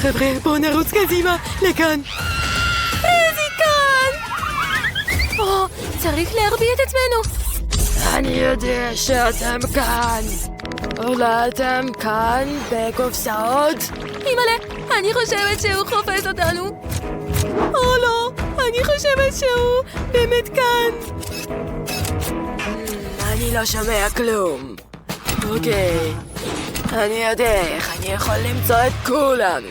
חבר'ה, בואו נרוץ קדימה, לכאן. פרזי כאן! צריך להרביע את עצמנו. אני יודע שאתם כאן. אולי אתם כאן בקופסאות? אימא'לה, אני חושבת שהוא חופש אותנו. או לא, אני חושבת שהוא באמת כאן. אני לא שומע כלום. אוקיי, אני יודע איך אני יכול למצוא את כולם.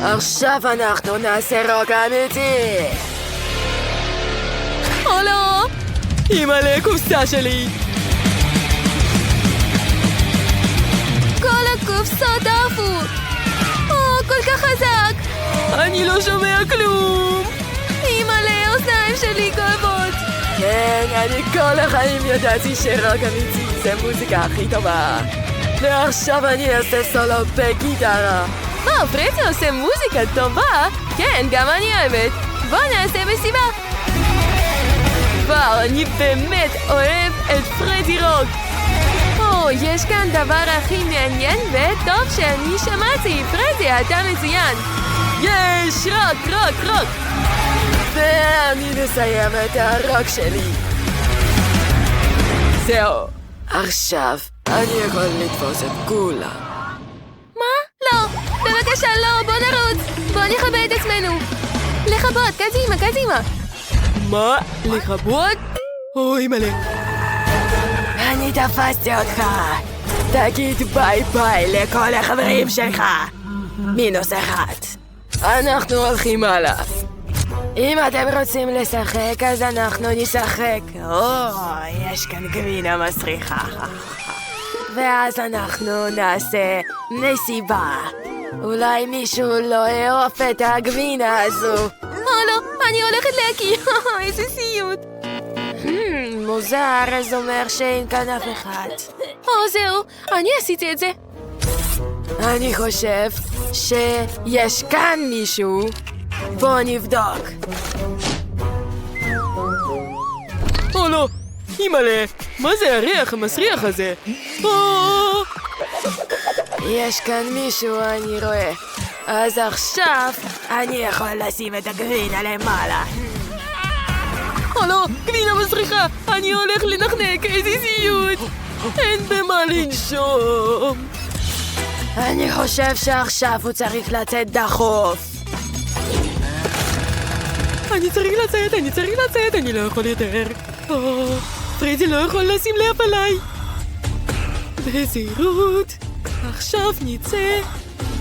עכשיו אנחנו נעשה רוק אמיתי. או לא! אימא'לה, קופסה שלי. כל הקופסות עפו. כל כך חזק. אני לא שומע כלום. אימא'לה, האוזניים שלי כואבות. כן, אני כל החיים ידעתי שרוק אמיתי זה מוזיקה הכי טובה. ועכשיו אני אעשה סולו בגיטרה. פרזי עושה מוזיקה טובה? כן, גם אני אוהבת. בוא נעשה מסיבה. וואו, אני באמת אוהב את פרדי רוק. יש כאן דבר הכי מעניין וטוב שאני שמעתי. פרזי, אתה מצוין. יש, רוק. ואני מסיים את הרוק שלי. זהו, עכשיו אני יכול לתפוס את כולם. מה? לא, בבקשה לא, בוא נרוץ. בוא נכבה את עצמנו. לכבות, קדימה. מה? לכבות? אוי מלא. אני תפסתי אותך. תגיד ביי ביי לכל החברים שלך. -1. אנחנו הולכים הלאה. אם אתם רוצים לשחק, אז אנחנו נשחק. יש כאן גבינה מסריחה. ואז אנחנו נעשה מסיבה. אולי מישהו לא יעוף את הגבינה הזו. לא, אני הולכת להקיא. איזה סיוט. מוזר, זה אומר שאין כאן אף אחד. זהו, אני עשיתי את זה. אני חושב שיש כאן מישהו. בוא נבדוק. לא, אימא'לה, מה זה הריח המסריח הזה? יש כאן מישהו, אני רואה. אז עכשיו אני יכול לשים את הגבינה למעלה. לא, גבינה מסריחה, אני הולך לנחנק, איזה סיוט. אין במה לנשום. אני חושב שעכשיו הוא צריך לצאת דחוף. אני צריך לצאת, אני לא יכול יותר. פרזי לא יכול לשים לב עליי. בזהירות, עכשיו נצא.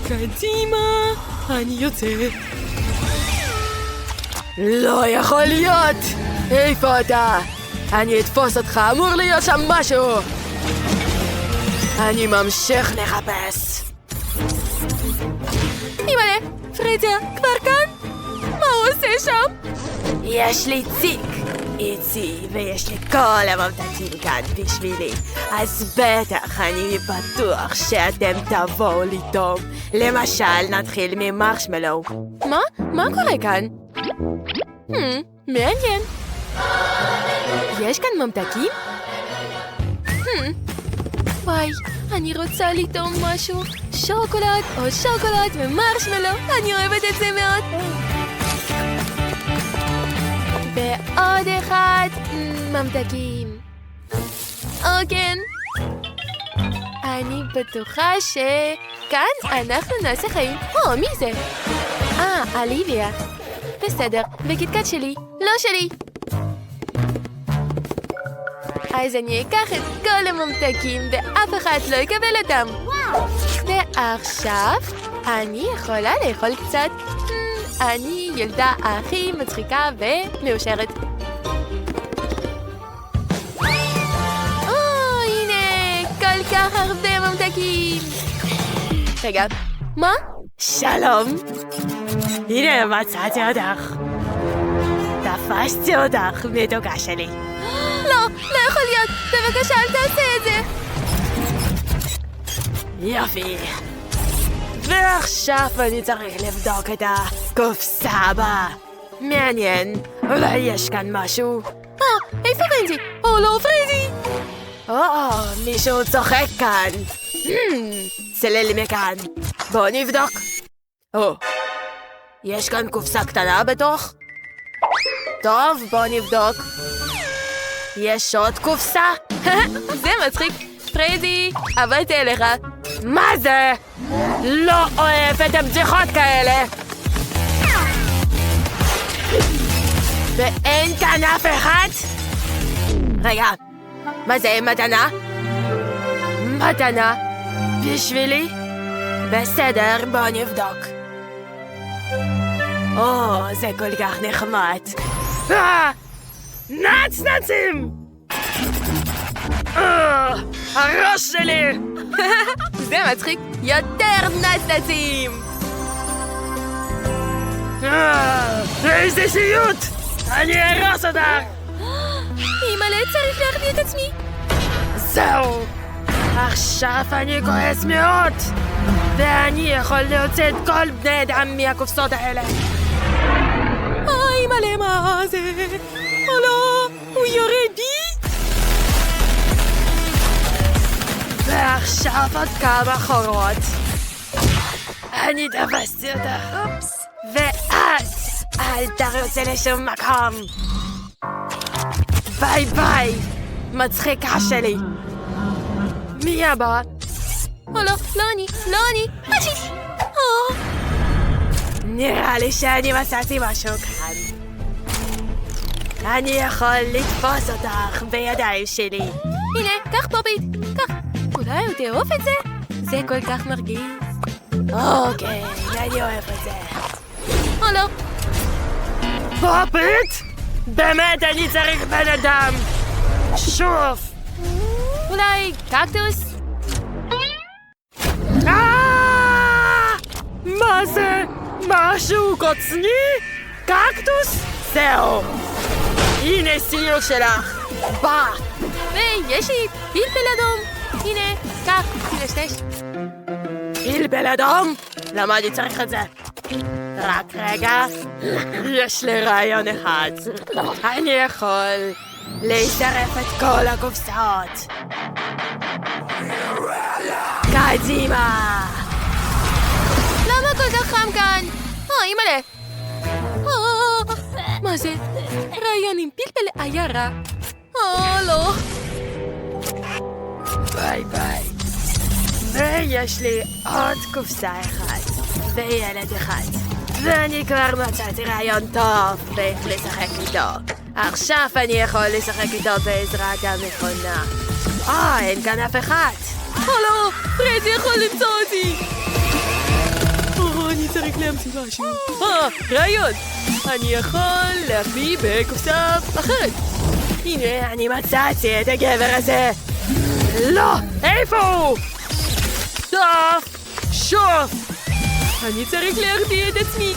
קדימה, אני יוצא. לא יכול להיות! איפה אתה? אני אתפוס אותך, אמור להיות שם משהו! אני ממשיך לחפש. אימא'לה, פרזי כבר כאן? מה הוא עושה שם? יש לי ציק איצי, ויש לי כל הממתקים כאן בשבילי. אז בטח אני בטוח שאתם תבואו לטעום. למשל, נתחיל ממרשמלו. מה קורה כאן? מעניין. יש כאן ממתקים? וואי, אני רוצה לטעום משהו. שוקולד ומרשמלו. אני אוהבת את זה מאוד. ועוד אחד, ממתקים. כן. אני בטוחה שכאן אנחנו נעשה חיים. מי זה? אליביה. בסדר, בקיטקט שלי, לא שלי. אז אני אקח את כל הממתקים ואף אחד לא יקבל אותם. ועכשיו אני יכולה לאכול קצת. אני ילדה הכי מצחיקה ומאושרת. הנה, כל כך הרבה ממתקים. רגע, מה? שלום. הנה, מצאתי אותך. תפסתי אותך, מתוקה שלי. לא יכול להיות. בבקשה, אל תעשה את זה. יופי. ועכשיו אני צריך לבדוק את הקופסה הבאה. מעניין, אולי יש כאן משהו? איפה פרזי? לא פרזי! מישהו צוחק כאן. צלל מכאן. בוא נבדוק. או, יש כאן קופסה קטנה בתוך? טוב, בוא נבדוק. יש עוד קופסה? זה מצחיק. פריידי, עבדתי אליך. מה זה? לא אוהבת את בדיחות כאלה. ואין כאן אף אחד? רגע, מה זה, מתנה? מתנה? בשבילי? בסדר, בוא נבדוק. או, זה כל כך נחמד. נצנצים! הראש שלי! זה מצחיק. יותר נצנצים! איזה סיוט! אני ארוס אותך! אימא'לה, צריך להחביא את עצמי. זהו! עכשיו אני כועס מאוד! ואני יכול להוציא את כל בני אדם מהקופסות האלה! אימא'לה, מה זה? או לא, הוא יורד בי? ועכשיו עוד כמה חורות. אני תפסתי אותך. ואת, אל תרוצי לשום מקום. ביי ביי, מצחיקה שלי. מי הבא? או לא, לא אני. אשי! נראה לי שאני מצאתי משהו כאן. אני יכול לתפוס אותך בידיים שלי. הנה, קח פופית, קח. אולי הוא תאהוב את זה? זה כל כך מרגיז. אוקיי, אני אוהב את זה. או לא. פופית? באמת אני צריך בן אדם. שוב. אולי קקטוס? מה זה? משהו קוצני? קקטוס? זהו. הנה סיור שלך. בא. ויש לי פלפל אדום. הנה, קח, תנשנש. פלפל אדום? למה אני צריך את זה? רק רגע. יש לי רעיון אחד. אני יכול להצטרף את כל הקופסאות. קדימה! למה כל כך חם כאן? אימא'לה. מה זה? רעיון עם פלפל היה רע. לא. ביי ביי. ויש לי עוד קופסה אחת, וילד אחד. ואני כבר מצאתי רעיון טוב ואיך לשחק איתו. עכשיו אני יכול לשחק איתו בעזרת המכונה. אין כאן אף אחד. לא, פריידי יכול למצוא אותי. אני צריך להמציא משהו. רעיון. אני יכול להחביא בקופסה אחרת. הנה, אני מצאתי את הגבר הזה. לא, איפה הוא? טוב, שוב. אני צריך להחביא את עצמי.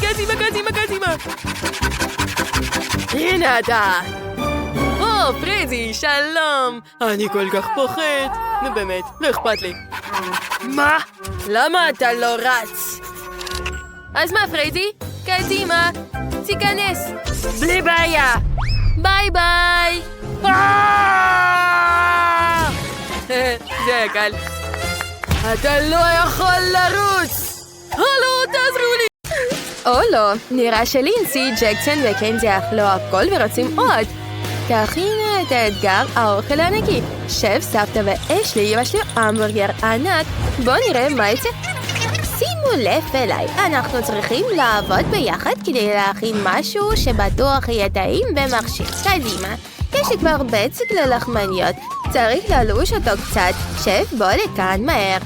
קדימה. הנה אתה. פריידי, שלום. אני כל כך פוחד. נו באמת, לא אכפת לי. מה? למה אתה לא רץ? אז מה, פריידי? קדימה, תיכנס. בלי בעיה. ביי ביי. זה היה קל. אתה לא יכול לרוץ. הלו, תעזרו לי. או לא, נראה שלינצי, ג'קסון וקנזי אכלו הכל ורוצים עוד. תכינו את האתגר האוכל הענקי. שף, סבתא ואשלי יבשלו המבורגר ענק. בואו נראה מה יצא. שימו לב אליי, אנחנו צריכים לעבוד ביחד כדי להכין משהו שבטוח יהיה טעים ומחשיב. קדימה, יש לי כבר בצק ללחמניות, צריך ללוש אותו קצת. שף, בוא לכאן מהר.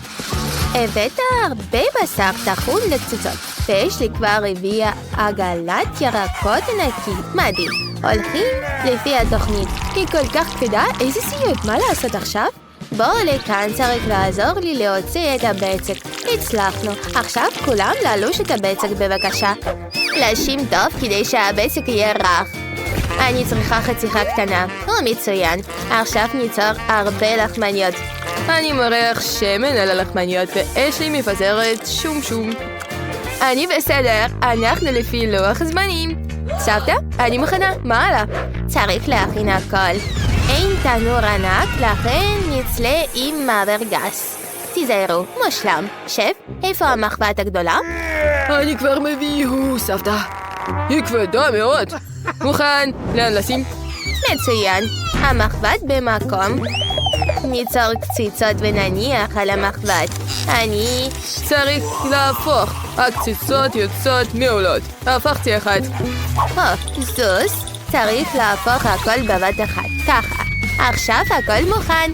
הבאת הרבה בשר טחון לקצוצות, ויש לי כבר הביאה עגלת ירקות ענקית. מדהים, הולכים לפי התוכנית. היא כל כך כבדה, איזה סיוט, מה לעשות עכשיו? בואו לכאן, צריך לעזור לי להוציא את הבצק. הצלחנו. עכשיו כולם ללוש את הבצק בבקשה. להשים טוב כדי שהבצק יהיה רך. אני צריכה חתיכה קטנה. מצוין. עכשיו ניצור הרבה לחמניות. אני מורח שמן על הלחמניות ואשלי מפזרת שום. אני בסדר, אנחנו לפי לוח זמנים. סבתא, אני מוכנה, מה הלאה? צריך להכין הכל. אין תנור ענק, לכן נצלה עם מעבר גס. תיזהרו, מושלם. שף, איפה המחבת הגדולה? אני כבר מביא, סבתא. היא כבדה מאוד. מוכן, לאן לשים? מצוין. המחבת במקום. ניצור קציצות ונניח על המחבת. אני צריך להפוך. הקציצות יוצאות מעולות. הפכתי אחד. זוס, צריך להפוך הכל בבת אחת. ככה. עכשיו הכל מוכן.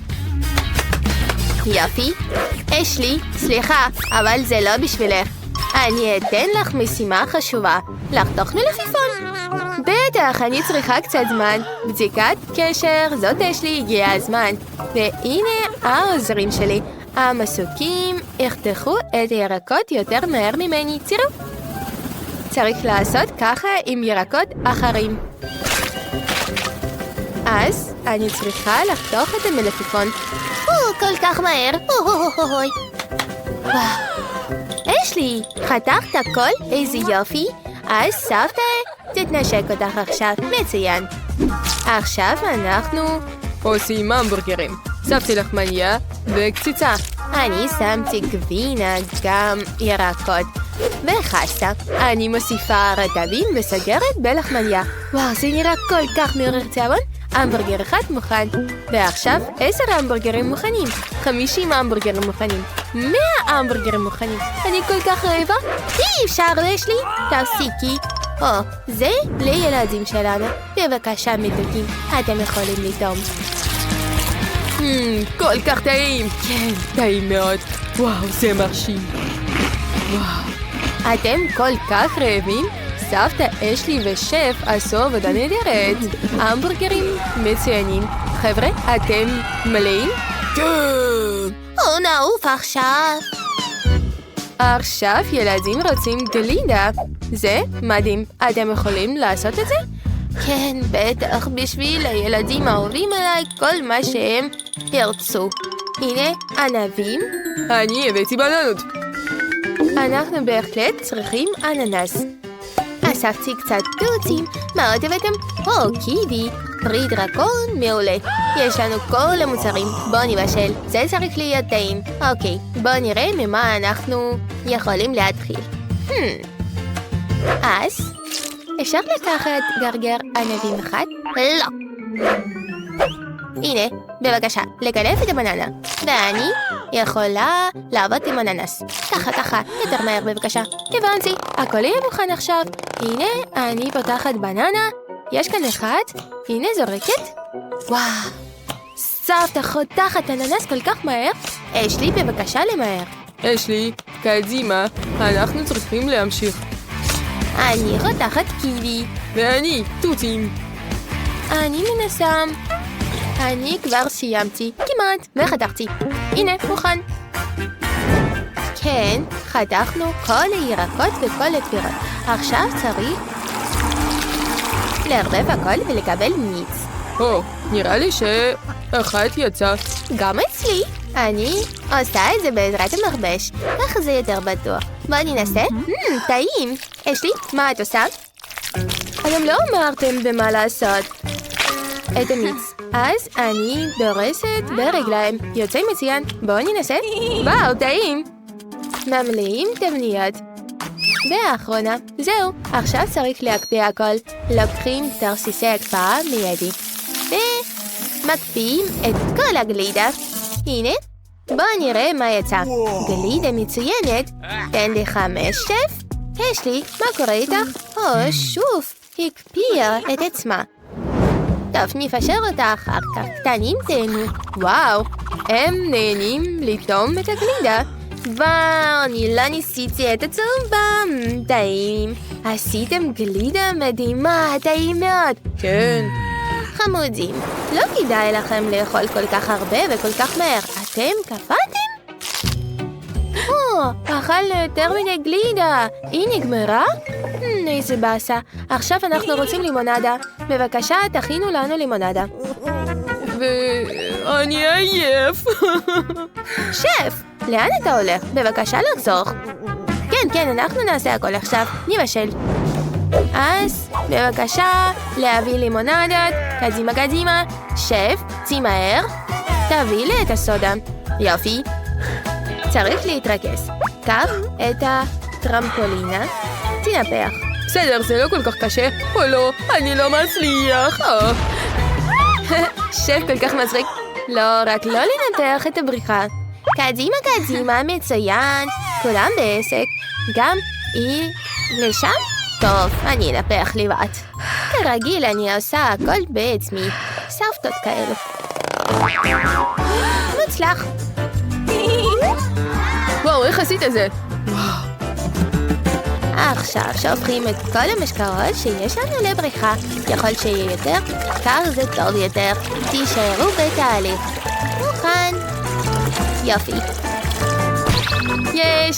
יופי. אשלי, סליחה, אבל זה לא בשבילך. אני אתן לך משימה חשובה. לחתוך מלפפון. בטח, אני צריכה קצת זמן. בדיקת קשר, זאת אשלי, הגיע הזמן. והנה העוזרים שלי. המסוקים יחתכו את הירקות יותר מהר ממני. תראו. צריך לעשות ככה עם ירקות אחרים. אז אני צריכה לחתוך את המלפפון. כל כך מהר. וואו. אשלי, חתכת הכל? איזה יופי. אז סבתא, תתנשק אותך עכשיו. מצוין. עכשיו אנחנו עושים המבורגרים. שמתי לחמניה וקציצה. אני שמתי גבינה, גם ירקות וחסה. אני מוסיפה רטבים וסגרת בלחמניה. וואו, זה נראה כל כך מעורר תיאבון. המבורגר אחד מוכן. ועכשיו 10 המבורגרים מוכנים. 50 המבורגרים מוכנים. 100 המבורגרים מוכנים. אני כל כך רעבה. אי אפשר, יש לי. תפסיקי. זה לילדים שלנו. בבקשה מתוקים, אתם יכולים לטעום. כל כך טעים. כן, טעים מאוד. וואו, זה מרשים. וואו. אתם כל כך רעבים? סבתא אשלי ושף עשו עבודה נהדרת. המבורגרים מצוינים. חבר'ה, אתם מלאים? כן. נעוף עכשיו. עכשיו ילדים רוצים גלידה. זה מדהים. אתם יכולים לעשות את זה? כן, בטח, בשביל הילדים האהובים עליי כל מה שהם ירצו. הנה, ענבים. אני הבאתי בננות. אנחנו בהחלט צריכים אננס. אספתי קצת תותים. מה עוד הבאתם? קיבי. פרי דרקון, מעולה. יש לנו כל המוצרים. בוא נבשל. זה צריך להיות טעים. אוקיי, בוא נראה ממה אנחנו יכולים להתחיל. אז, אפשר לקחת גרגר ענבים אחד? לא. הנה, בבקשה, לקלף את הבננה. ואני יכולה לעבוד עם אננס. ככה, יותר מהר בבקשה. הבנתי, הכל יהיה מוכן עכשיו. הנה, אני פותחת בננה. יש כאן אחד. הנה זורקת. וואו. סבתא חותכת אננס כל כך מהר. אשלי, בבקשה למהר. אשלי, קדימה, אנחנו צריכים להמשיך. אני חותכת קיבי. ואני, תותים. אני מנסה. אני כבר סיימתי, כמעט, וחתכתי. הנה, מוכן. כן, חתכנו כל הירקות וכל התפירות. עכשיו צריך לערבב הכל ולקבל מיץ. נראה לי שאחת יצא. גם אצלי. אני עושה את זה בעזרת המכבש. ככה זה יותר בטוח. בוא ננסה. טעים. אשלי, מה את עושה? אתם לא אמרתם במה לעשות. את המיץ. אז אני דורסת ברגליים. יוצא מצוין. בואו ננסה. וואו, טעים. ממלאים תבניות. והאחרונה. זהו. עכשיו צריך להקפיא הכל. לוקחים תרסיסי הקפאה מיידית. ומקפיאים את כל הגלידה. הנה. בואו נראה מה יצא. גלידה מצוינת. תן לי 5, שף. יש לי. מה קורה איתך? שוב. הקפיאה את עצמה. טוב, נפשר אותה אחר כך. קטנים תהנו. וואו, הם נהנים לטעום את הגלידה. וואו, אני לא ניסיתי את הצהובה. טעים. עשיתם גלידה מדהימה, טעים מאוד. כן. חמודים, לא כדאי לכם לאכול כל כך הרבה וכל כך מהר. אתם קפאתם? אכלנו יותר מדי גלידה. היא נגמרה? איזה באסה. עכשיו אנחנו רוצים לימונדה. בבקשה, תכינו לנו לימונדה. ואני עייף. שף, לאן אתה הולך? בבקשה לחזור. כן, אנחנו נעשה הכל עכשיו. נבשל. אז, בבקשה, להביא לימונדת. קדימה. שף, צי מהר. תביא לי את הסודה. יופי. צריך להתרכז. קח את טרמפולינה. תנפח. בסדר, זה לא כל כך קשה. או לא, אני לא מצליח. שף כל כך מצחיק. לא, רק לא לנתח את הבריחה. קדימה, קדימה, מצוין. כולם בעסק. גם היא לשם? טוב, אני אנפח לבד. כרגיל, אני עושה הכל בעצמי. סבתות כאלו. מוצלח. וואו, איך עשית את זה? עכשיו שופכים את כל המשקאות שיש לנו לבריחה. ככל שיהיה יותר, כך זה טוב יותר. תישארו בתהליך. מוכן. יופי. יש!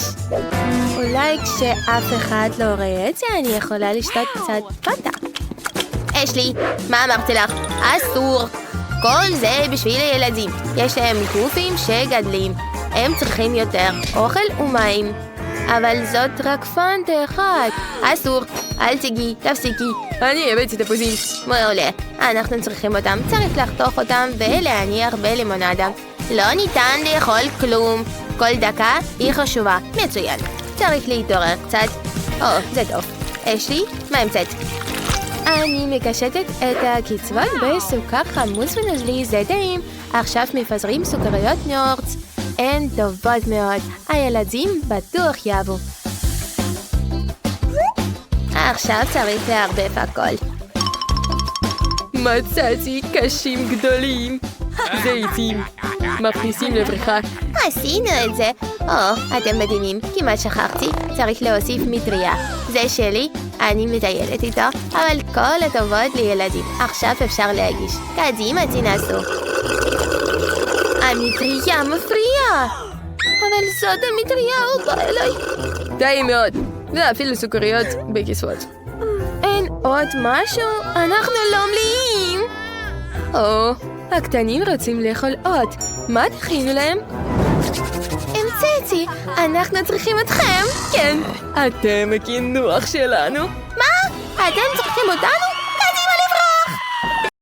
אולי כשאף אחד לא רואה את זה, אני יכולה לשתות קצת פאטה. אשלי, מה אמרתי לך? אסור! כל זה בשביל הילדים. יש להם גופים שגדלים. הם צריכים יותר אוכל ומים. אבל זאת רק פנטה אחד. אסור, אל תגיעי, תפסיקי. אני הבאתי תפוזים. מעולה. אנחנו צריכים אותם. צריך לחתוך אותם ולהניח בלימונדה. לא ניתן לאכול כלום. כל דקה היא חשובה. מצוין. צריך להתעורר קצת. זה טוב. אשלי, מה המצאת? אני מקשטת את הקצוות בסוכר חמוץ ונוזלי, זה טעים. עכשיו מפזרים סוכריות נורץ. הן טובות מאוד. הילדים בטוח יאהבו. עכשיו צריך לערבב הכל. מצאתי קשים גדולים. זיתים. מכניסים לבריכה. עשינו את זה. אתם מדהימים. כמעט שכחתי. צריך להוסיף מטריה. זה שלי. אני מטיילת איתו. אבל כל הטובות לילדים. עכשיו אפשר להגיש. קדימה, תנסו. המטריה מפריעה. אבל זאת המטריה, הוא בא אליי. טעים מאוד. ואפילו סוכריות בכספות. אין עוד משהו? אנחנו לא מלאים. הקטנים רוצים לאכול עוד. מה תכינו להם? המצאתי. אנחנו צריכים אתכם. כן. אתם הקינוח שלנו. מה? אתם צריכים אותנו?